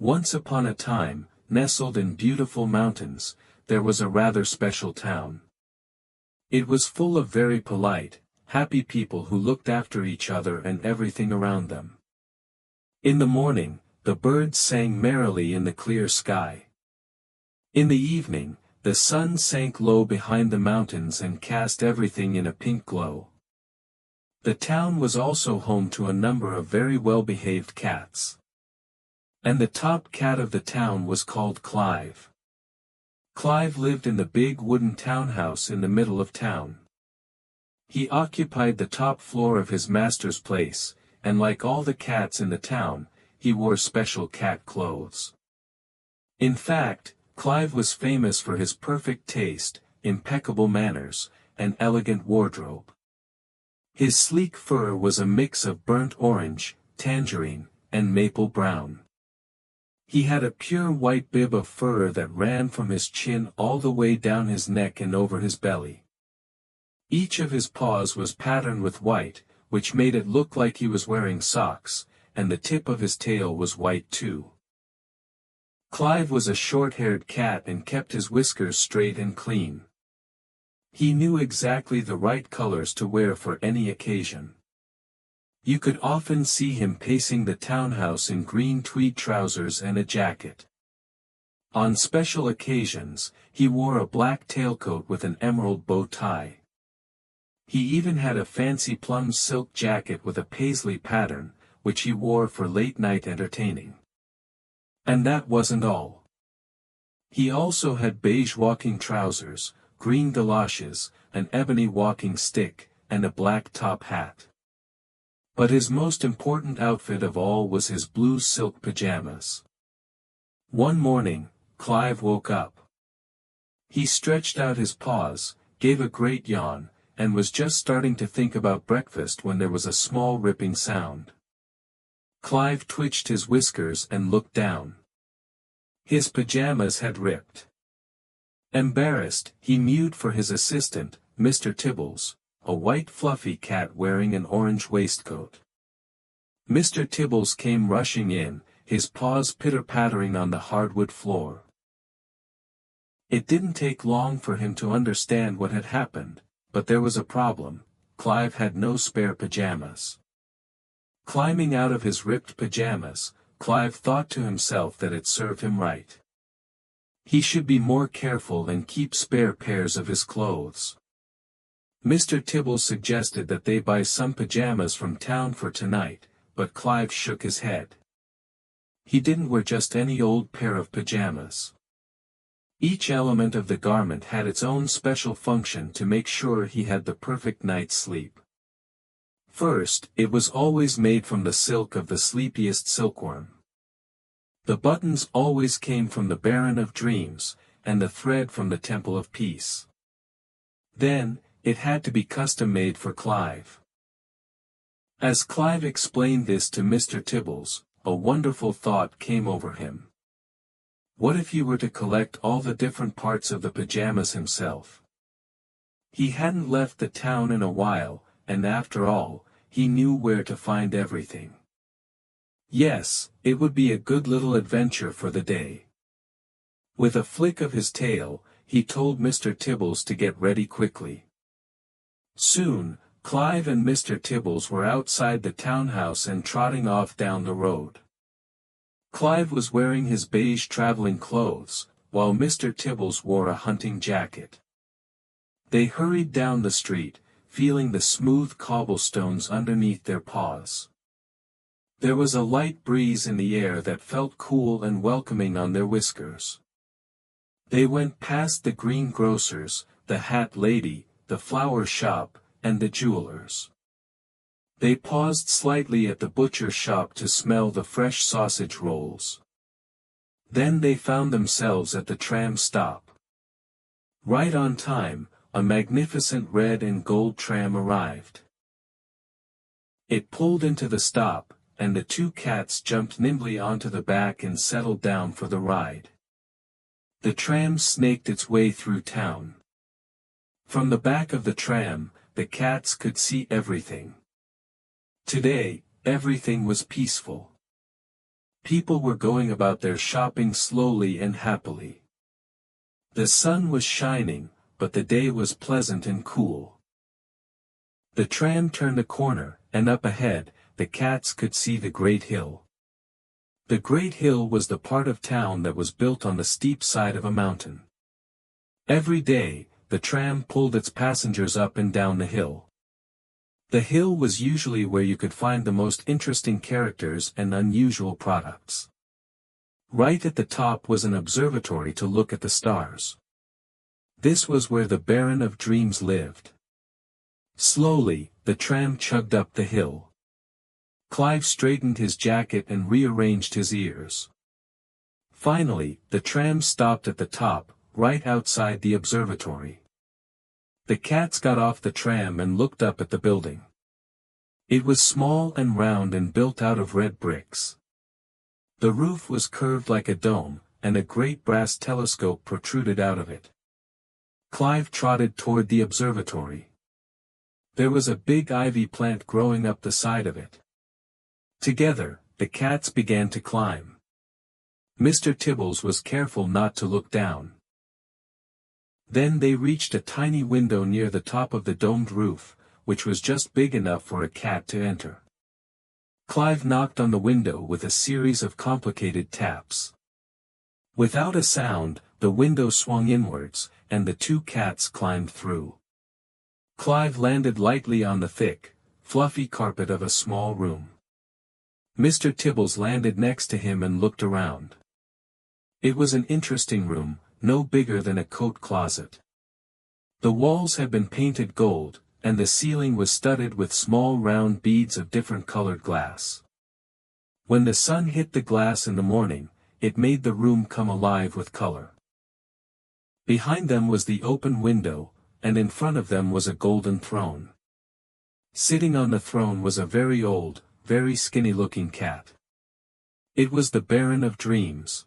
Once upon a time, nestled in beautiful mountains, there was a rather special town. It was full of very polite, happy people who looked after each other and everything around them. In the morning, the birds sang merrily in the clear sky. In the evening, the sun sank low behind the mountains and cast everything in a pink glow. The town was also home to a number of very well-behaved cats. And the top cat of the town was called Clive. Clive lived in the big wooden townhouse in the middle of town. He occupied the top floor of his master's place, and like all the cats in the town, he wore special cat clothes. In fact, Clive was famous for his perfect taste, impeccable manners, and elegant wardrobe. His sleek fur was a mix of burnt orange, tangerine, and maple brown. He had a pure white bib of fur that ran from his chin all the way down his neck and over his belly. Each of his paws was patterned with white, which made it look like he was wearing socks, and the tip of his tail was white too. Clive was a short-haired cat and kept his whiskers straight and clean. He knew exactly the right colors to wear for any occasion. You could often see him pacing the townhouse in green tweed trousers and a jacket. On special occasions, he wore a black tailcoat with an emerald bow tie. He even had a fancy plum silk jacket with a paisley pattern, which he wore for late-night entertaining. And that wasn't all. He also had beige walking trousers, green galoshes, an ebony walking stick, and a black top hat. But his most important outfit of all was his blue silk pajamas. One morning, Clive woke up. He stretched out his paws, gave a great yawn, and was just starting to think about breakfast when there was a small ripping sound. Clive twitched his whiskers and looked down. His pajamas had ripped. Embarrassed, he mewed for his assistant, Mr. Tibbles, a white fluffy cat wearing an orange waistcoat. Mr. Tibbles came rushing in, his paws pitter-pattering on the hardwood floor. It didn't take long for him to understand what had happened, but there was a problem. Clive had no spare pajamas. Climbing out of his ripped pajamas, Clive thought to himself that it served him right. He should be more careful and keep spare pairs of his clothes. Mr. Tibbles suggested that they buy some pajamas from town for tonight, but Clive shook his head. He didn't wear just any old pair of pajamas. Each element of the garment had its own special function to make sure he had the perfect night's sleep. First, it was always made from the silk of the sleepiest silkworm. The buttons always came from the Baron of Dreams, and the thread from the Temple of Peace. Then, it had to be custom-made for Clive. As Clive explained this to Mr. Tibbles, a wonderful thought came over him. What if he were to collect all the different parts of the pajamas himself? He hadn't left the town in a while, and after all, he knew where to find everything. Yes, it would be a good little adventure for the day. With a flick of his tail, he told Mr. Tibbles to get ready quickly. Soon, Clive and Mr. Tibbles were outside the townhouse and trotting off down the road. Clive was wearing his beige traveling clothes, while Mr. Tibbles wore a hunting jacket. They hurried down the street, feeling the smooth cobblestones underneath their paws. There was a light breeze in the air that felt cool and welcoming on their whiskers. They went past the greengrocer's, the hat lady, the flower shop, and the jeweler's. They paused slightly at the butcher's shop to smell the fresh sausage rolls. Then they found themselves at the tram stop. Right on time, a magnificent red and gold tram arrived. It pulled into the stop, and the two cats jumped nimbly onto the back and settled down for the ride. The tram snaked its way through town. From the back of the tram, the cats could see everything. Today, everything was peaceful. People were going about their shopping slowly and happily. The sun was shining, but the day was pleasant and cool. The tram turned a corner, and up ahead, the cats could see the great hill. The great hill was the part of town that was built on the steep side of a mountain. Every day, the tram pulled its passengers up and down the hill. The hill was usually where you could find the most interesting characters and unusual products. Right at the top was an observatory to look at the stars. This was where the Baron of Dreams lived. Slowly, the tram chugged up the hill. Clive straightened his jacket and rearranged his ears. Finally, the tram stopped at the top, right outside the observatory. The cats got off the tram and looked up at the building. It was small and round and built out of red bricks. The roof was curved like a dome, and a great brass telescope protruded out of it. Clive trotted toward the observatory. There was a big ivy plant growing up the side of it. Together, the cats began to climb. Mr. Tibbles was careful not to look down. Then they reached a tiny window near the top of the domed roof, which was just big enough for a cat to enter. Clive knocked on the window with a series of complicated taps. Without a sound, the window swung inwards, and the two cats climbed through. Clive landed lightly on the thick, fluffy carpet of a small room. Mr. Tibbles landed next to him and looked around. It was an interesting room, no bigger than a coat closet. The walls had been painted gold, and the ceiling was studded with small round beads of different colored glass. When the sun hit the glass in the morning, it made the room come alive with color. Behind them was the open window, and in front of them was a golden throne. Sitting on the throne was a very old, very skinny-looking cat. It was the Baron of Dreams.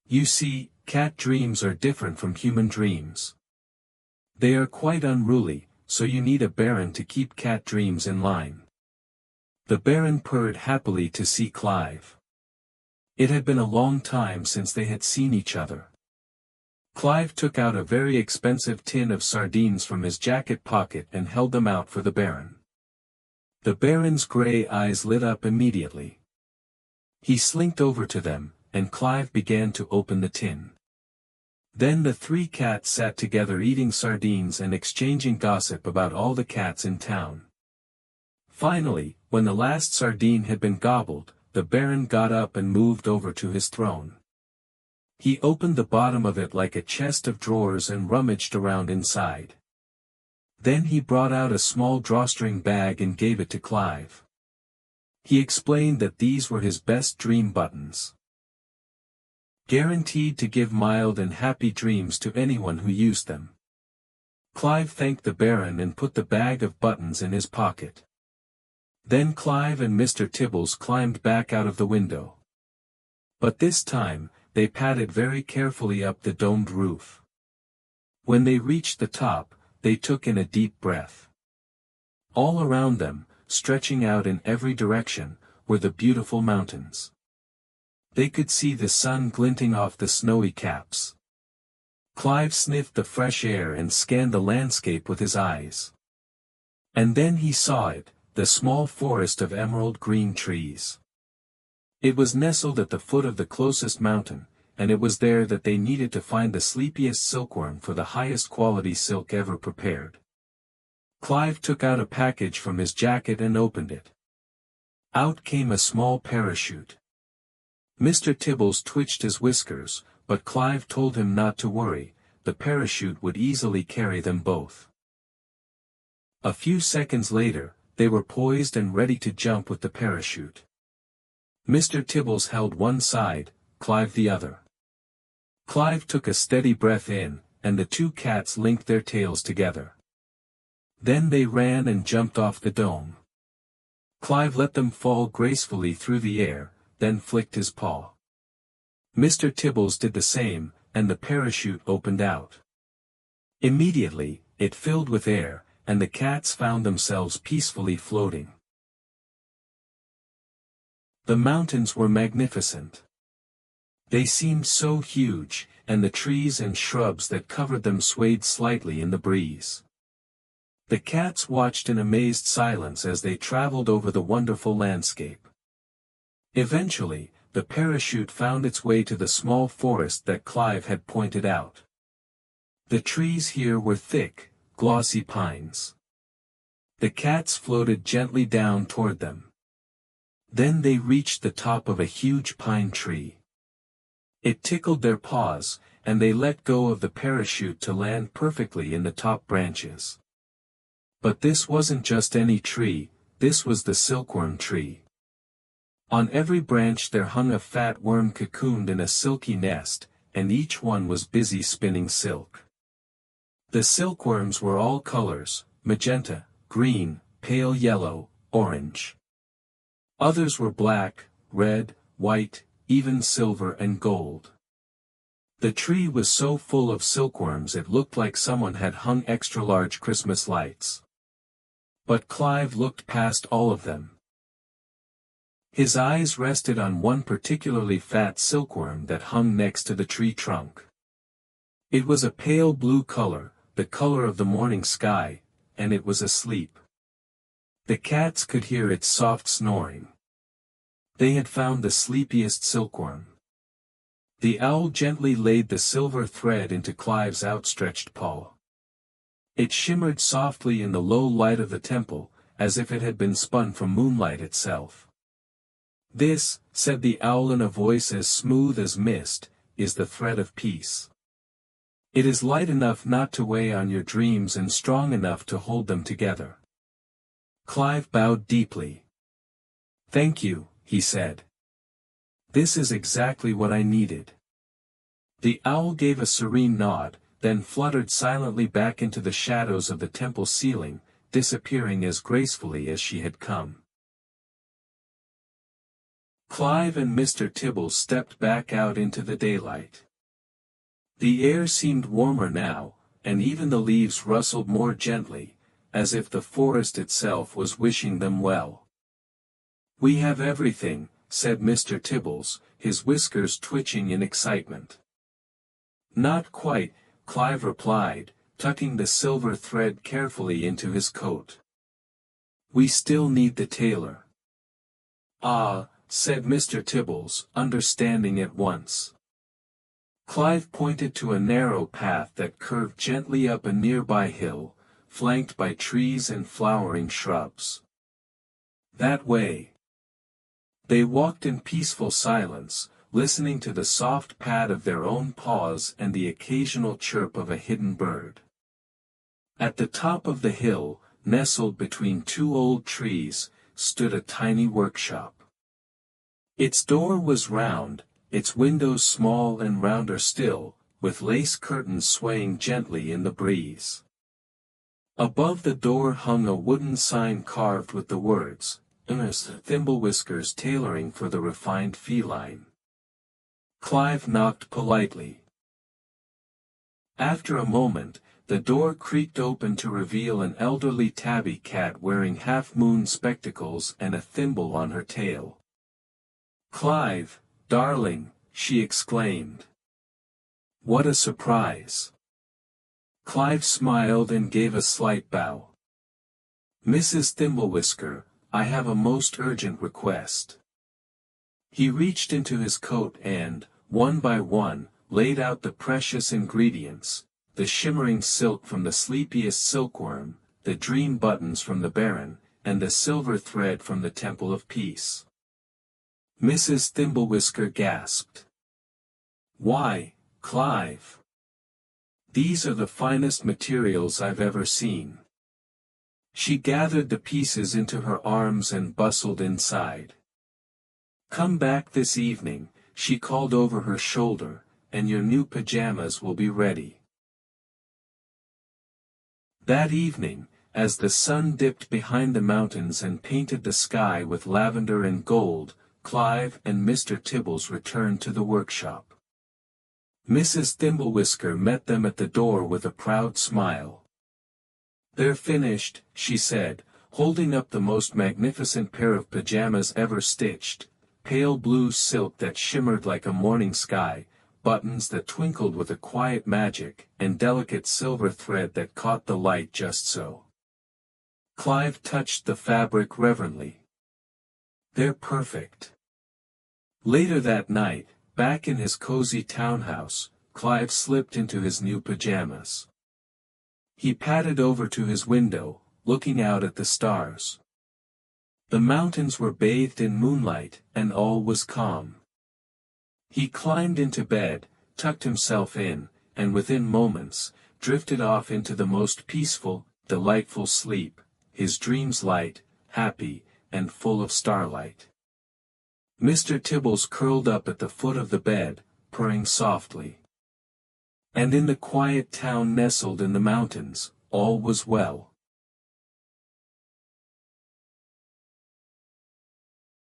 You see, cat dreams are different from human dreams. They are quite unruly, so you need a baron to keep cat dreams in line. The baron purred happily to see Clive. It had been a long time since they had seen each other. Clive took out a very expensive tin of sardines from his jacket pocket and held them out for the baron. The baron's gray eyes lit up immediately. He slinked over to them, and Clive began to open the tin. Then the three cats sat together eating sardines and exchanging gossip about all the cats in town. Finally, when the last sardine had been gobbled, the baron got up and moved over to his throne. He opened the bottom of it like a chest of drawers and rummaged around inside. Then he brought out a small drawstring bag and gave it to Clive. He explained that these were his best dream buttons. Guaranteed to give mild and happy dreams to anyone who used them. Clive thanked the baron and put the bag of buttons in his pocket. Then Clive and Mr. Tibbles climbed back out of the window. But this time, they padded very carefully up the domed roof. When they reached the top, they took in a deep breath. All around them, stretching out in every direction, were the beautiful mountains. They could see the sun glinting off the snowy caps. Clive sniffed the fresh air and scanned the landscape with his eyes. And then he saw it, the small forest of emerald green trees. It was nestled at the foot of the closest mountain, and it was there that they needed to find the sleepiest silkworm for the highest quality silk ever prepared. Clive took out a package from his jacket and opened it. Out came a small parachute. Mr. Tibbles twitched his whiskers, but Clive told him not to worry, the parachute would easily carry them both. A few seconds later, they were poised and ready to jump with the parachute. Mr. Tibbles held one side, Clive the other. Clive took a steady breath in, and the two cats linked their tails together. Then they ran and jumped off the dome. Clive let them fall gracefully through the air, then flicked his paw. Mr. Tibbles did the same, and the parachute opened out. Immediately, it filled with air, and the cats found themselves peacefully floating. The mountains were magnificent. They seemed so huge, and the trees and shrubs that covered them swayed slightly in the breeze. The cats watched in amazed silence as they traveled over the wonderful landscape. Eventually, the parachute found its way to the small forest that Clive had pointed out. The trees here were thick, glossy pines. The cats floated gently down toward them. Then they reached the top of a huge pine tree. It tickled their paws, and they let go of the parachute to land perfectly in the top branches. But this wasn't just any tree, this was the silkworm tree. On every branch there hung a fat worm cocooned in a silky nest, and each one was busy spinning silk. The silkworms were all colors: magenta, green, pale yellow, orange. Others were black, red, white, even silver and gold. The tree was so full of silkworms it looked like someone had hung extra-large Christmas lights. But Clive looked past all of them. His eyes rested on one particularly fat silkworm that hung next to the tree trunk. It was a pale blue color, the color of the morning sky, and it was asleep. The cats could hear its soft snoring. They had found the sleepiest silkworm. The owl gently laid the silver thread into Clive's outstretched paw. It shimmered softly in the low light of the temple, as if it had been spun from moonlight itself. "This," said the owl in a voice as smooth as mist, "is the thread of peace. It is light enough not to weigh on your dreams and strong enough to hold them together." Clive bowed deeply. "Thank you," he said. "This is exactly what I needed." The owl gave a serene nod, then fluttered silently back into the shadows of the temple ceiling, disappearing as gracefully as she had come. Clive and Mr. Tibbles stepped back out into the daylight. The air seemed warmer now, and even the leaves rustled more gently, as if the forest itself was wishing them well. "We have everything," said Mr. Tibbles, his whiskers twitching in excitement. "Not quite," Clive replied, tucking the silver thread carefully into his coat. "We still need the tailor." "Ah," said Mr. Tibbles, understanding at once. Clive pointed to a narrow path that curved gently up a nearby hill, flanked by trees and flowering shrubs. "That way." They walked in peaceful silence, listening to the soft pad of their own paws and the occasional chirp of a hidden bird. At the top of the hill, nestled between two old trees, stood a tiny workshop. Its door was round, its windows small and rounder still, with lace curtains swaying gently in the breeze. Above the door hung a wooden sign carved with the words, "Thimblewhisker's Tailoring for the Refined Feline." Clive knocked politely. After a moment, the door creaked open to reveal an elderly tabby cat wearing half-moon spectacles and a thimble on her tail. "Clive, darling," she exclaimed. "What a surprise." Clive smiled and gave a slight bow. "Mrs. Thimblewhisker, I have a most urgent request." He reached into his coat and, one by one, laid out the precious ingredients, the shimmering silk from the sleepiest silkworm, the dream buttons from the Baron, and the silver thread from the Temple of Peace. Mrs. Thimblewhisker gasped. "Why, Clive! These are the finest materials I've ever seen." She gathered the pieces into her arms and bustled inside. "Come back this evening," she called over her shoulder, "and your new pajamas will be ready." That evening, as the sun dipped behind the mountains and painted the sky with lavender and gold, Clive and Mr. Tibbles returned to the workshop. Mrs. Thimblewhisker met them at the door with a proud smile. "They're finished," she said, holding up the most magnificent pair of pajamas ever stitched. pale blue silk that shimmered like a morning sky, buttons that twinkled with a quiet magic, and delicate silver thread that caught the light just so. Clive touched the fabric reverently. "They're perfect." Later that night, back in his cozy townhouse, Clive slipped into his new pajamas. He padded over to his window, looking out at the stars. The mountains were bathed in moonlight, and all was calm. He climbed into bed, tucked himself in, and within moments, drifted off into the most peaceful, delightful sleep, his dreams light, happy, and full of starlight. Mr. Tibbles curled up at the foot of the bed, purring softly. And in the quiet town nestled in the mountains, all was well.